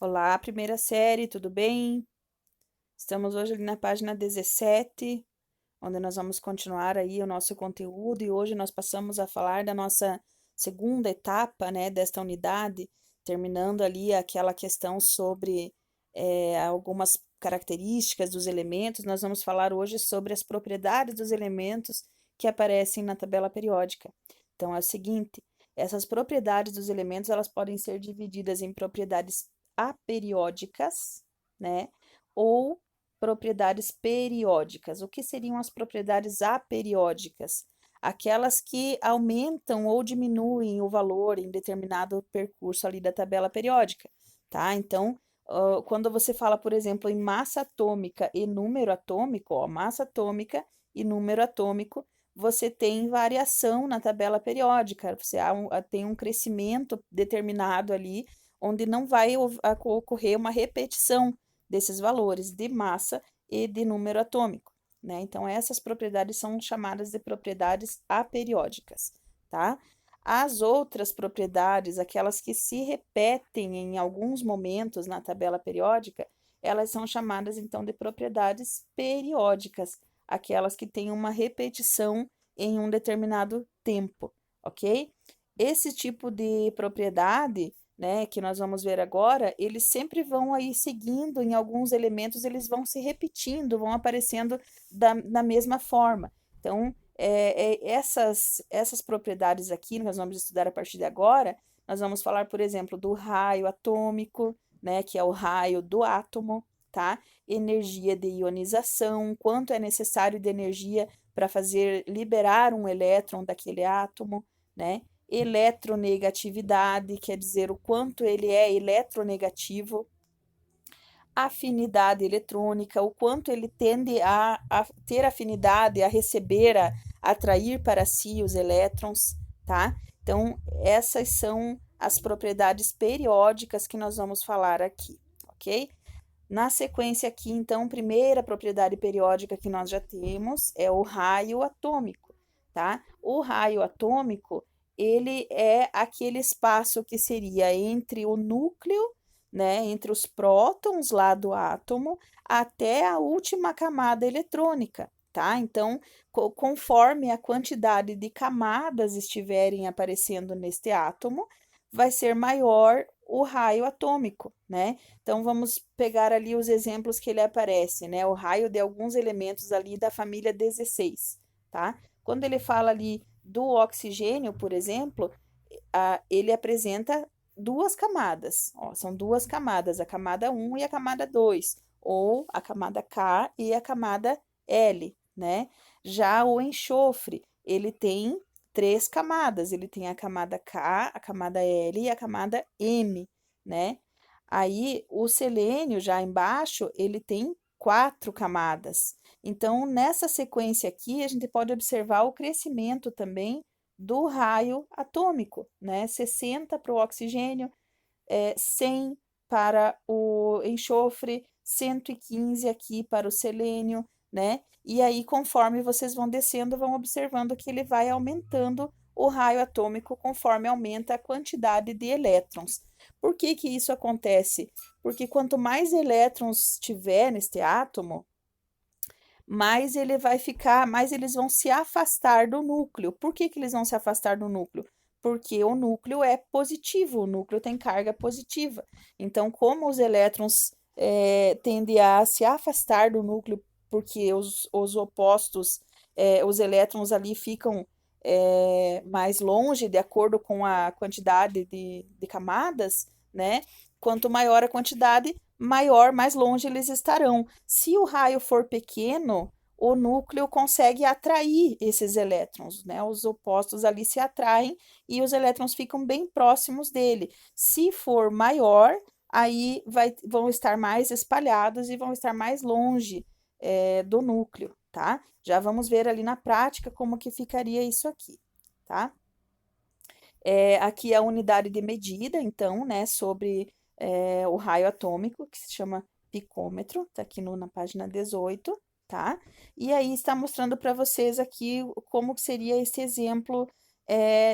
Olá, primeira série, tudo bem? Estamos hoje ali na página 17, onde nós vamos continuar aí o nosso conteúdo e hoje nós passamos a falar da nossa segunda etapa, né, desta unidade, terminando ali aquela questão sobre algumas características dos elementos. Nós vamos falar hoje sobre as propriedades dos elementos que aparecem na tabela periódica. Então é o seguinte, essas propriedades dos elementos, elas podem ser divididas em propriedades aperiódicas, né, ou propriedades periódicas. O que seriam as propriedades aperiódicas? Aquelas que aumentam ou diminuem o valor em determinado percurso ali da tabela periódica, tá? Então, quando você fala, por exemplo, em massa atômica e número atômico, ó, massa atômica e número atômico, você tem variação na tabela periódica, você tem um crescimento determinado ali, onde não vai ocorrer uma repetição desses valores de massa e de número atômico, né? Então, essas propriedades são chamadas de propriedades aperiódicas, tá? As outras propriedades, aquelas que se repetem em alguns momentos na tabela periódica, elas são chamadas então de propriedades periódicas, aquelas que têm uma repetição em um determinado tempo, ok? Esse tipo de propriedade, né, que nós vamos ver agora, eles sempre vão aí seguindo em alguns elementos, eles vão se repetindo, vão aparecendo da mesma forma. Então, essas propriedades aqui, nós vamos estudar a partir de agora, nós vamos falar, por exemplo, do raio atômico, né, que é o raio do átomo, tá? Energia de ionização, quanto é necessário de energia para fazer liberar um elétron daquele átomo, né? Eletronegatividade, quer dizer o quanto ele é eletronegativo, afinidade eletrônica, o quanto ele tende a ter afinidade, a receber, a atrair para si os elétrons, tá? Então, essas são as propriedades periódicas que nós vamos falar aqui, ok? Na sequência aqui, então, primeira propriedade periódica que nós já temos é o raio atômico, tá? O raio atômico, ele é aquele espaço que seria entre o núcleo, né, entre os prótons lá do átomo, até a última camada eletrônica, tá? Então, conforme a quantidade de camadas estiverem aparecendo neste átomo, vai ser maior o raio atômico, né? Então, vamos pegar ali os exemplos que ele aparece, né? O raio de alguns elementos ali da família 16, tá? Quando ele fala ali do oxigênio, por exemplo, ele apresenta duas camadas, ó, são duas camadas, a camada 1 e a camada 2, ou a camada K e a camada L, né? Já o enxofre, ele tem três camadas, ele tem a camada K, a camada L e a camada M, né? Aí o selênio já embaixo, ele tem quatro camadas. Então, nessa sequência aqui, a gente pode observar o crescimento também do raio atômico, né? 60 para o oxigênio, 100 para o enxofre, 115 aqui para o selênio, né? E aí, conforme vocês vão descendo, vão observando que ele vai aumentando o raio atômico conforme aumenta a quantidade de elétrons. Por que que isso acontece? Porque quanto mais elétrons tiver neste átomo, mais ele vai ficar, mais eles vão se afastar do núcleo. Por que que eles vão se afastar do núcleo? Porque o núcleo é positivo, o núcleo tem carga positiva. Então, como os elétrons tendem a se afastar do núcleo, porque os opostos, os elétrons ali ficam mais longe, de acordo com a quantidade de camadas, né? Quanto maior a quantidade, maior, mais longe eles estarão. Se o raio for pequeno, o núcleo consegue atrair esses elétrons, né? Os opostos ali se atraem e os elétrons ficam bem próximos dele. Se for maior, aí vão estar mais espalhados e vão estar mais longe do núcleo, tá? Já vamos ver ali na prática como que ficaria isso aqui, tá? Aqui é a unidade de medida, então, né, sobre o raio atômico, que se chama picômetro, tá aqui na página 18, tá? E aí está mostrando para vocês aqui como que seria esse exemplo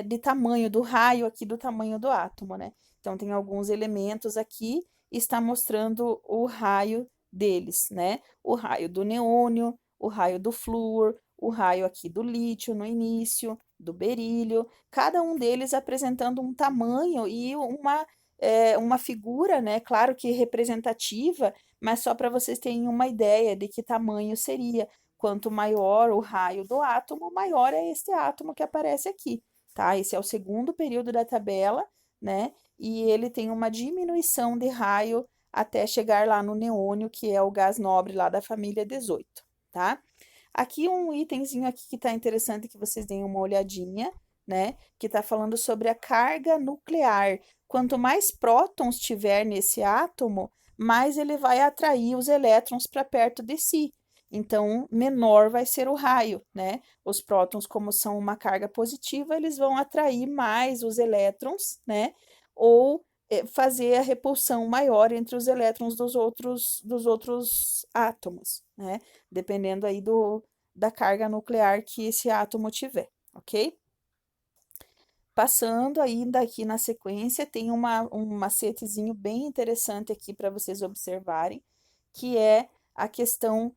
de tamanho do raio aqui, do tamanho do átomo, né? Então, tem alguns elementos aqui está mostrando o raio deles, né? O raio do neônio, o raio do flúor, o raio aqui do lítio no início, do berílio, cada um deles apresentando um tamanho e uma figura, né? Claro que representativa, mas só para vocês terem uma ideia de que tamanho seria. Quanto maior o raio do átomo, maior é este átomo que aparece aqui, tá? Esse é o segundo período da tabela, né? E ele tem uma diminuição de raio até chegar lá no neônio, que é o gás nobre lá da família 18, tá? Aqui um itemzinho aqui que está interessante que vocês deem uma olhadinha, né? Que está falando sobre a carga nuclear. Quanto mais prótons tiver nesse átomo, mais ele vai atrair os elétrons para perto de si. Então, menor vai ser o raio, né? Os prótons, como são uma carga positiva, eles vão atrair mais os elétrons, né? Ou fazer a repulsão maior entre os elétrons dos outros átomos, né? Dependendo aí da carga nuclear que esse átomo tiver, ok? Passando ainda aqui na sequência, tem um macetezinho bem interessante aqui para vocês observarem, que é a questão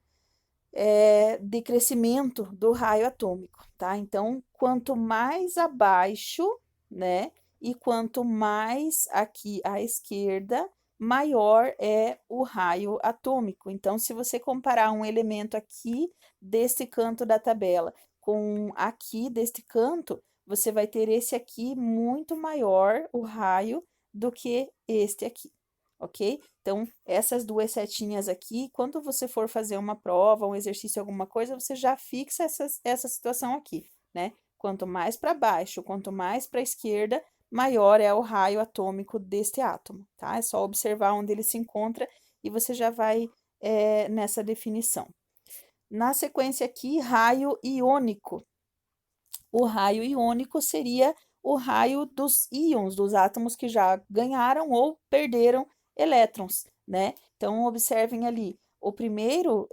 de crescimento do raio atômico, tá? Então, quanto mais abaixo, né, e quanto mais aqui à esquerda, maior é o raio atômico. Então, se você comparar um elemento aqui deste canto da tabela com aqui deste canto, você vai ter esse aqui muito maior, o raio, do que este aqui, ok? Então, essas duas setinhas aqui, quando você for fazer uma prova, um exercício, alguma coisa, você já fixa essa situação aqui, né? Quanto mais para baixo, quanto mais para a esquerda, maior é o raio atômico deste átomo, tá? É só observar onde ele se encontra e você já vai nessa definição. Na sequência aqui, raio iônico. O raio iônico seria o raio dos íons, dos átomos que já ganharam ou perderam elétrons, né? Então, observem ali, o primeiro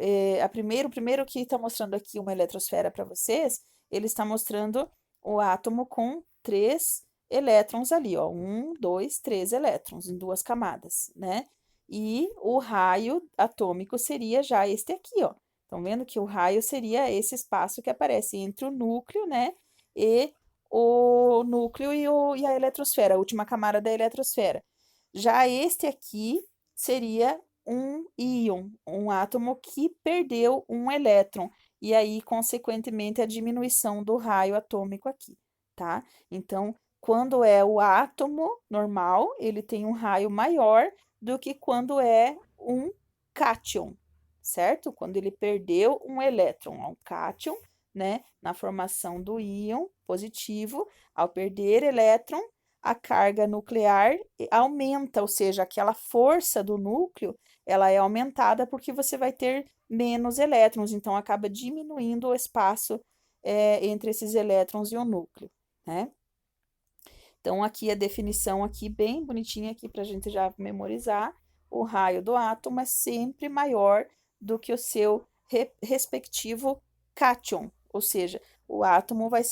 que está mostrando aqui uma eletrosfera para vocês, ele está mostrando o átomo com 3 elétrons ali, ó, 1, 2, 3 elétrons em 2 camadas, né? E o raio atômico seria já este aqui, ó. Estão vendo que o raio seria esse espaço que aparece entre o núcleo, né? E o núcleo e a eletrosfera, a última camada da eletrosfera. Já este aqui seria um íon, um átomo que perdeu um elétron, e aí, consequentemente, a diminuição do raio atômico aqui, tá? Então, quando é o átomo normal, ele tem um raio maior do que quando é um cátion, certo? Quando ele perdeu um elétron, um cátion, né, na formação do íon positivo, ao perder elétron, a carga nuclear aumenta, ou seja, aquela força do núcleo, ela é aumentada porque você vai ter menos elétrons, então acaba diminuindo o espaço entre esses elétrons e o núcleo, né? Então, aqui a definição aqui bem bonitinha aqui para a gente já memorizar. O raio do átomo é sempre maior do que o seu respectivo cátion, ou seja, o átomo vai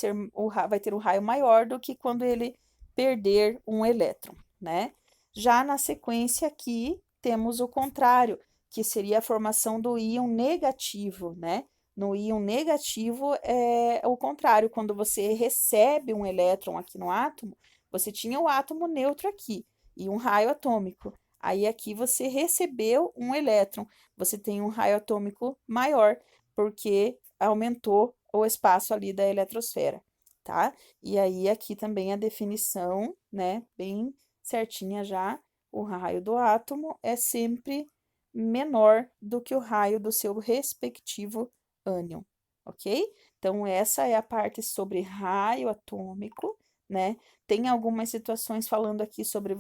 ter um raio maior do que quando ele perder um elétron, né? Já na sequência aqui, temos o contrário, que seria a formação do íon negativo, né? No íon negativo é o contrário, quando você recebe um elétron aqui no átomo, você tinha o átomo neutro aqui e um raio atômico. Aí aqui você recebeu um elétron, você tem um raio atômico maior, porque aumentou o espaço ali da eletrosfera, tá? E aí aqui também a definição, né, bem certinha já, o raio do átomo é sempre menor do que o raio do seu respectivo ânion, ok? Então, essa é a parte sobre raio atômico, né? Tem algumas situações falando aqui sobre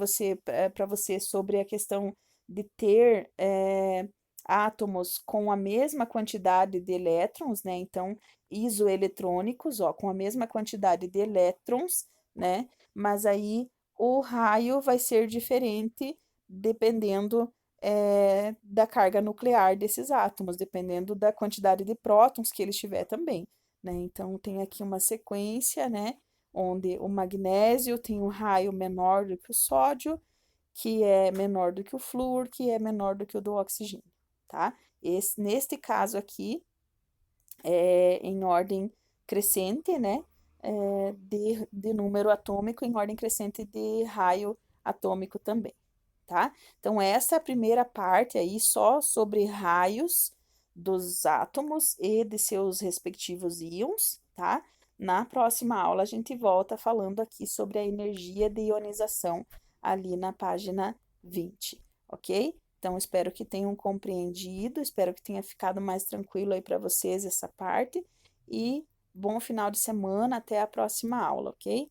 para você, sobre a questão de ter átomos com a mesma quantidade de elétrons, né? Então, isoeletrônicos, ó, com a mesma quantidade de elétrons, né? Mas aí o raio vai ser diferente dependendo da carga nuclear desses átomos, dependendo da quantidade de prótons que eles tiver também, né? Então, tem aqui uma sequência, né? Onde o magnésio tem um raio menor do que o sódio, que é menor do que o flúor, que é menor do que o do oxigênio, tá? Neste caso aqui, é em ordem crescente, né? De número atômico em ordem crescente de raio atômico também, tá? Então, essa é a primeira parte aí só sobre raios dos átomos e de seus respectivos íons, tá? Na próxima aula, a gente volta falando aqui sobre a energia de ionização ali na página 20, ok? Então, espero que tenham compreendido, espero que tenha ficado mais tranquilo aí para vocês essa parte e bom final de semana, até a próxima aula, ok?